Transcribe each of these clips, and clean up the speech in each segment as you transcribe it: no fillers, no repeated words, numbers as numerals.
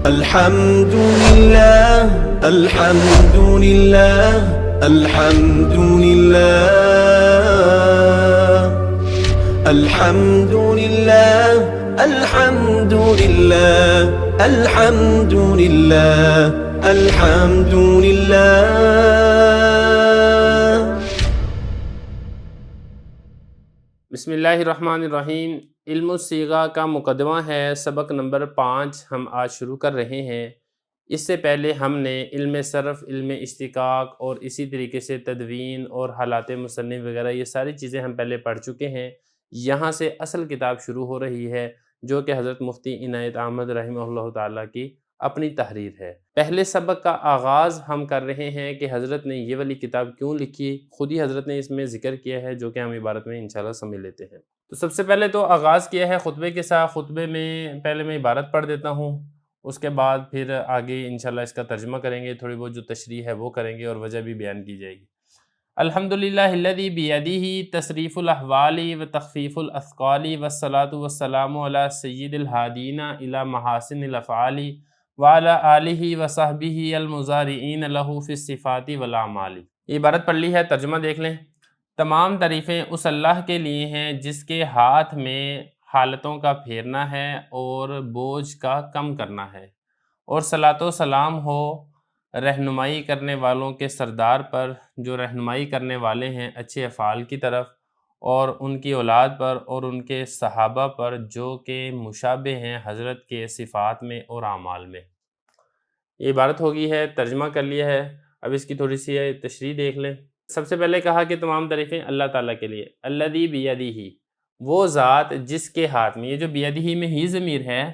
الحمد لله الحمد لله الحمد لله الحمد لله الحمد لله الحمد لله الحمد لله. بسم اللہ الرحمن الرحیم. علم الصیغہ کا مقدمہ ہے، سبق نمبر 5 ہم آج شروع کر رہے ہیں. اس سے پہلے ہم نے علم صرف، علم اشتقاق اور اسی طریقے سے تدوین اور حالات مصنف وغیرہ یہ ساری چیزیں ہم پہلے پڑھ چکے ہیں. یہاں سے اصل کتاب شروع ہو رہی ہے جو کہ حضرت مفتی عنایت احمد رحمہ اللہ تعالیٰ کی اپنی تحریر ہے. پہلے سبق کا آغاز ہم کر رہے ہیں کہ حضرت نے یہ والی کتاب کیوں لکھی. خود ہی حضرت نے اس میں ذکر کیا ہے جو کہ ہم عبارت میں انشاءاللہ سمجھ لیتے ہیں. تو سب سے پہلے تو آغاز کیا ہے خطبے کے ساتھ. خطبے میں پہلے میں عبارت پڑھ دیتا ہوں، اس کے بعد پھر آگے انشاءاللہ اس کا ترجمہ کریں گے، تھوڑی بہت جو تشریح ہے وہ کریں گے اور وجہ بھی بیان کی جائے گی. الحمدللہ الذی بیدہ تصریف الاحوال و تخفیف الاثقال والصلاة والسلام علی سید الہادین الی محاسن الافعال وعلی آلہ وصحبہ المزارعین لہ فی الصفات والاعمال. یہ عبارت پڑھ لی ہے، ترجمہ دیکھ لیں. تمام تعریفیں اس اللہ کے لیے ہیں جس کے ہاتھ میں حالتوں کا پھیرنا ہے اور بوجھ کا کم کرنا ہے، اور صلاۃ و سلام ہو رہنمائی کرنے والوں کے سردار پر جو رہنمائی کرنے والے ہیں اچھے افعال کی طرف، اور ان کی اولاد پر اور ان کے صحابہ پر جو کہ مشابہ ہیں حضرت کے صفات میں اور اعمال میں. یہ عبارت ہوگی ہے، ترجمہ کر لیا ہے. اب اس کی تھوڑی سی تشریح دیکھ لیں. سب سے پہلے کہا کہ تمام تعریفیں اللہ تعالیٰ کے لیے. الذی بیدہ، وہ ذات جس کے ہاتھ میں، یہ جو بیدہ میں ہی ضمیر ہے،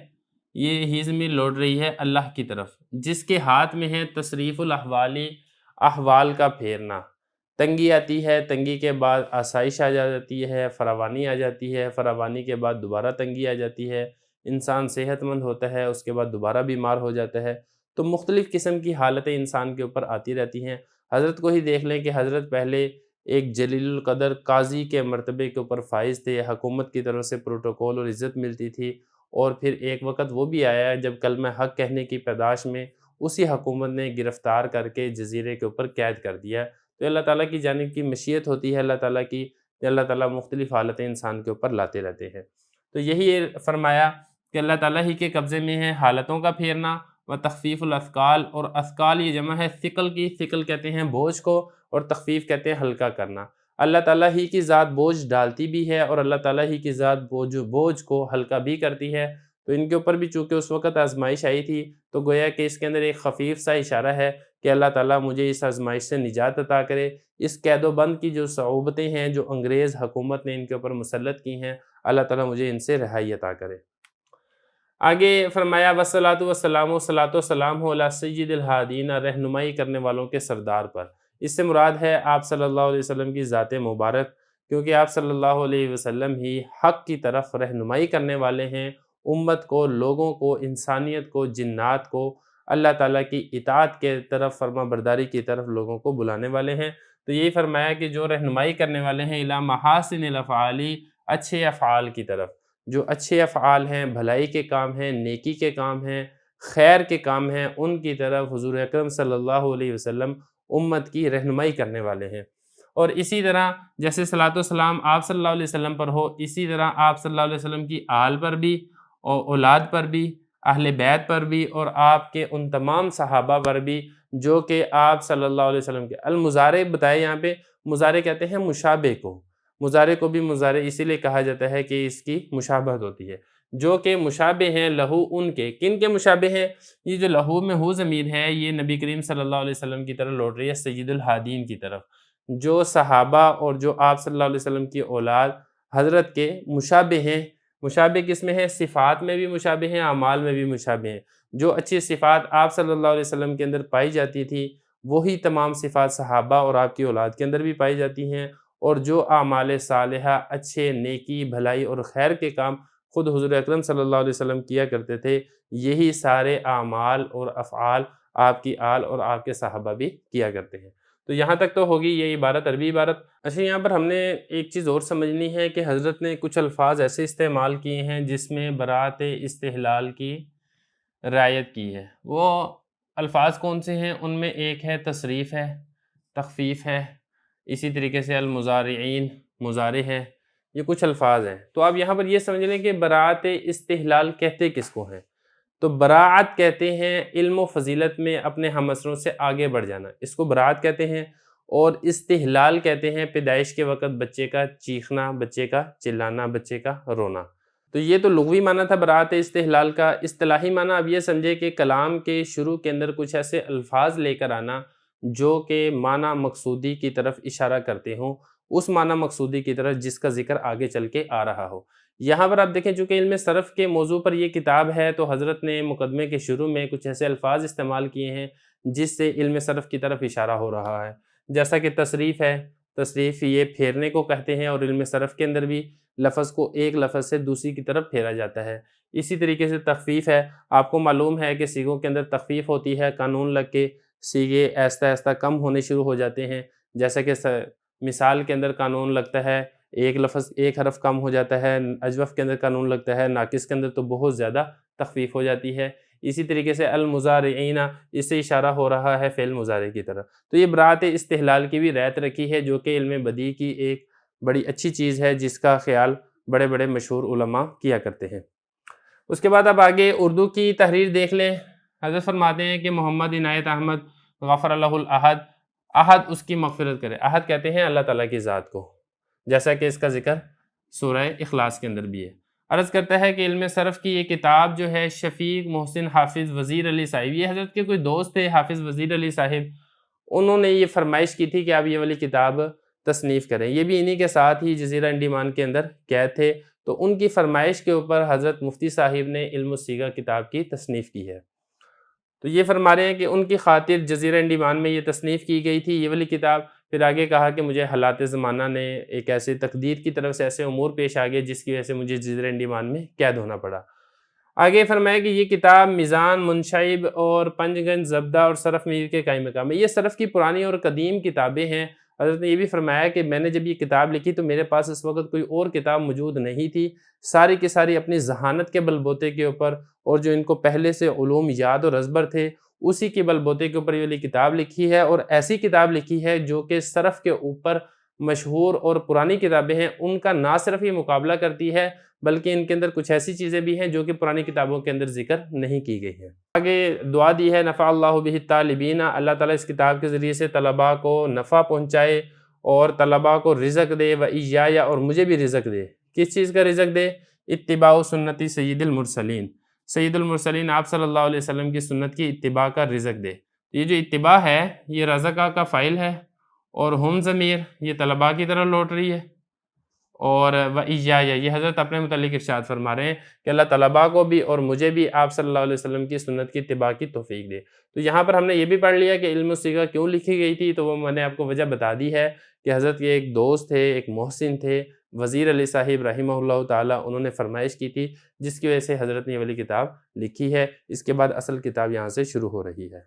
یہ ہی ضمیر لوٹ رہی ہے اللہ کی طرف، جس کے ہاتھ میں ہے تصریف الاحوال، احوال کا پھیرنا. تنگی آتی ہے، تنگی کے بعد آسائش آ جاتی ہے، فراوانی آ جاتی ہے، فراوانی کے بعد دوبارہ تنگی آ جاتی ہے. انسان صحت مند ہوتا ہے، اس کے بعد دوبارہ بیمار ہو جاتا ہے. تو مختلف قسم کی حالتیں انسان کے اوپر آتی رہتی ہیں. حضرت کو ہی دیکھ لیں کہ حضرت پہلے ایک جلیل القدر قاضی کے مرتبے کے اوپر فائز تھے، حکومت کی طرف سے پروٹوکول اور عزت ملتی تھی، اور پھر ایک وقت وہ بھی آیا جب کلمہ حق کہنے کی پیداش میں اسی حکومت نے گرفتار کر کے جزیرے کے اوپر قید کر دیا. تو اللہ تعالیٰ کی جانب کی مشیت ہوتی ہے، اللہ تعالیٰ مختلف حالتیں انسان کے اوپر لاتے رہتے ہیں. تو یہی فرمایا کہ اللہ تعالیٰ ہی کے قبضے میں ہے حالتوں کا پھیرنا و تخفیف الاثقال، اور اثقال یہ جمع ہے ثقل کی. ثقل کہتے ہیں بوجھ کو، اور تخفیف کہتے ہیں ہلکا کرنا. اللہ تعالیٰ ہی کی ذات بوجھ ڈالتی بھی ہے اور اللہ تعالیٰ ہی کی ذات بوجھ کو ہلکا بھی کرتی ہے. تو ان کے اوپر بھی چونکہ اس وقت آزمائش آئی تھی تو گویا کہ اس کے اندر ایک خفیف سا اشارہ ہے کہ اللہ تعالیٰ مجھے اس آزمائش سے نجات عطا کرے. اس قید و بند کی جو صعوبتیں ہیں جو انگریز حکومت نے ان کے اوپر مسلط کی ہیں، اللہ تعالیٰ مجھے ان سے رہائی عطا کرے. آگے فرمایا والصلاۃ والسلام، صلاۃ و سلام ہو علی سید الہادین، رہنمائی کرنے والوں کے سردار پر. اس سے مراد ہے آپ صلی اللہ علیہ وسلم کی ذات مبارک، کیونکہ آپ صلی اللہ علیہ وسلم ہی حق کی طرف رہنمائی کرنے والے ہیں، امت کو، لوگوں کو، انسانیت کو، جنات کو اللہ تعالیٰ کی اطاعت کے طرف، فرما برداری کی طرف لوگوں کو بلانے والے ہیں. تو یہی فرمایا کہ جو رہنمائی کرنے والے ہیں الی محاسن الافعال، اچھے افعال کی طرف. جو اچھے افعال ہیں، بھلائی کے کام ہیں، نیکی کے کام ہیں، خیر کے کام ہیں، ان کی طرف حضور اکرم صلی اللہ علیہ وسلم امت کی رہنمائی کرنے والے ہیں. اور اسی طرح جیسے صلاۃ و سلام آپ صلی اللہ علیہ وسلم پر ہو، اسی طرح آپ صلی اللہ علیہ وسلم کی آل پر بھی اور اولاد پر بھی، اہل بیت پر بھی، اور آپ کے ان تمام صحابہ پر بھی جو کہ آپ صلی اللہ علیہ وسلم کے. المضارع بتائے یہاں پہ، مضارع کہتے ہیں مشابہ کو. مضارع کو بھی مضارع اسی لیے کہا جاتا ہے کہ اس کی مشابہت ہوتی ہے. جو کہ مشابہ ہیں لہو، ان کے کن کے مشابہ ہیں؟ یہ جو لہو میں ہو ضمیر ہے یہ نبی کریم صلی اللہ علیہ وسلم کی طرف لوٹ رہی ہے، سید الہادین کی طرف. جو صحابہ اور جو آپ صلی اللہ علیہ وسلم کی اولاد حضرت کے مشابہ ہیں. مشابہ کس میں ہے؟ صفات میں بھی مشابہ ہیں، اعمال میں بھی مشابہ ہیں. جو اچھی صفات آپ صلی اللہ علیہ وسلم کے اندر پائی جاتی تھی وہی تمام صفات صحابہ اور آپ کی اولاد کے اندر بھی پائی جاتی ہیں. اور جو اعمال صالحہ، اچھے، نیکی، بھلائی اور خیر کے کام خود حضور اکرم صلی اللہ علیہ وسلم کیا کرتے تھے، یہی سارے اعمال اور افعال آپ کی آل اور آپ کے صحابہ بھی کیا کرتے ہیں. تو یہاں تک تو ہوگی یہ عبارت، عربی عبارت. اچھا، یہاں پر ہم نے ایک چیز اور سمجھنی ہے کہ حضرت نے کچھ الفاظ ایسے استعمال کیے ہیں جس میں برات استحلال کی رعایت کی ہے۔ وہ الفاظ کون سے ہیں؟ ان میں ایک ہے تصریف ہے، تخفیف ہے، اسی طریقے سے المضارعین مضارع ہے، یہ کچھ الفاظ ہیں۔ تو آپ یہاں پر یہ سمجھ لیں کہ براعت استحلال کہتے کس کو ہیں؟ تو براعت کہتے ہیں علم و فضیلت میں اپنے ہم عصروں سے آگے بڑھ جانا، اس کو براعت کہتے ہیں۔ اور استحلال کہتے ہیں پیدائش کے وقت بچے کا چیخنا، بچے کا چلانا، بچے کا رونا۔ تو یہ تو لغوی معنی تھا براعت استحلال کا۔ اصطلاحی معنی اب یہ سمجھے کہ کلام کے شروع کے اندر کچھ ایسے الفاظ لے کر آنا جو کہ معنی مقصودی کی طرف اشارہ کرتے ہوں، اس معنی مقصودی کی طرف جس کا ذکر آگے چل کے آ رہا ہو۔ یہاں پر آپ دیکھیں چونکہ علم صرف کے موضوع پر یہ کتاب ہے، تو حضرت نے مقدمے کے شروع میں کچھ ایسے الفاظ استعمال کیے ہیں جس سے علم صرف کی طرف اشارہ ہو رہا ہے، جیسا کہ تصریف ہے۔ تصریف یہ پھیرنے کو کہتے ہیں، اور علم صرف کے اندر بھی لفظ کو ایک لفظ سے دوسری کی طرف پھیرا جاتا ہے۔ اسی طریقے سے تخفیف ہے۔ آپ کو معلوم ہے کہ صیغوں کے اندر تخفیف ہوتی ہے، قانون لگ کے صیغے آہستہ آہستہ کم ہونے شروع ہو جاتے ہیں، جیسا کہ مثال کے اندر قانون لگتا ہے ایک لفظ ایک حرف کم ہو جاتا ہے، اجوف کے اندر قانون لگتا ہے، ناقص کے اندر تو بہت زیادہ تخفیف ہو جاتی ہے۔ اسی طریقے سے المضارعین، اس سے اشارہ ہو رہا ہے فعل مضارع کی طرف۔ تو یہ براعت استحلال کی بھی رعایت رکھی ہے، جو کہ علم بدیع کی ایک بڑی اچھی چیز ہے، جس کا خیال بڑے بڑے مشہور علماء کیا کرتے ہیں۔ اس کے بعد اب آگے اردو کی تحریر دیکھ لیں۔ حضرت فرماتے ہیں کہ محمد عنایت احمد غفر اللہ الاحد، احد اس کی مغفرت کرے۔ احد کہتے ہیں اللہ تعالیٰ کی ذات کو، جیسا کہ اس کا ذکر سورہ اخلاص کے اندر بھی ہے۔ عرض کرتا ہے کہ علم صرف کی یہ کتاب جو ہے شفیق محسن حافظ وزیر علی صاحب، یہ حضرت کے کوئی دوست تھے حافظ وزیر علی صاحب، انہوں نے یہ فرمائش کی تھی کہ آپ یہ والی کتاب تصنیف کریں۔ یہ بھی انہی کے ساتھ ہی جزیرہ انڈیمان کے اندر قید تھے، تو ان کی فرمائش کے اوپر حضرت مفتی صاحب نے علم الصیغہ کتاب کی تصنیف کی ہے۔ تو یہ فرما رہے ہیں کہ ان کی خاطر جزیرہ انڈیمان میں یہ تصنیف کی گئی تھی یہ والی کتاب۔ پھر آگے کہا کہ مجھے حالات زمانہ نے ایک ایسے تقدیر کی طرف سے ایسے امور پیش آ گئے جس کی وجہ سے مجھے جزیرہ انڈیمان میں قید ہونا پڑا۔ آگے فرمایا کہ یہ کتاب میزان، منشعب اور پنجگن زبدہ اور صرف میر کے قائم مقام ہے۔ یہ صرف کی پرانی اور قدیم کتابیں ہیں۔ حضرت نے یہ بھی فرمایا کہ میں نے جب یہ کتاب لکھی تو میرے پاس اس وقت کوئی اور کتاب موجود نہیں تھی، ساری کی ساری اپنی ذہانت کے بلبوتے کے اوپر، اور جو ان کو پہلے سے علوم یاد اور ازبر تھے اسی کے بلبوتے کے اوپر یہ والی کتاب لکھی ہے، اور ایسی کتاب لکھی ہے جو کہ صرف کے اوپر مشہور اور پرانی کتابیں ہیں ان کا نہ صرف یہ مقابلہ کرتی ہے، بلکہ ان کے اندر کچھ ایسی چیزیں بھی ہیں جو کہ پرانی کتابوں کے اندر ذکر نہیں کی گئی ہیں۔ آگے دعا دی ہے نفع اللہ بہ الطالبین، اللہ تعالیٰ اس کتاب کے ذریعے سے طلباء کو نفع پہنچائے اور طلباء کو رزق دے، و ایایا اور مجھے بھی رزق دے۔ کس چیز کا رزق دے؟ اتباع سنتی سید المرسلین، سید المرسلین آپ صلی اللہ علیہ وسلم کی سنت کی اتباع کا رزق دے۔ یہ جو اتباع ہے یہ رزقہ کا فاعل ہے، اور ہم ضمیر یہ طلباء کی طرح لوٹ رہی ہے، اور وَإِيَّايَ یہ حضرت اپنے متعلق ارشاد فرما رہے ہیں کہ اللہ طلباء کو بھی اور مجھے بھی آپ صلی اللہ علیہ وسلم کی سنت کی اتباع کی توفیق دے۔ تو یہاں پر ہم نے یہ بھی پڑھ لیا کہ علم الصیغہ کیوں لکھی گئی تھی، تو وہ میں نے آپ کو وجہ بتا دی ہے کہ حضرت کے ایک دوست تھے، ایک محسن تھے، وزیر علی صاحب رحمہ اللہ تعالیٰ، انہوں نے فرمائش کی تھی جس کی وجہ سے حضرت نے یہ والی کتاب لکھی ہے۔ اس کے بعد اصل کتاب یہاں سے شروع ہو رہی ہے۔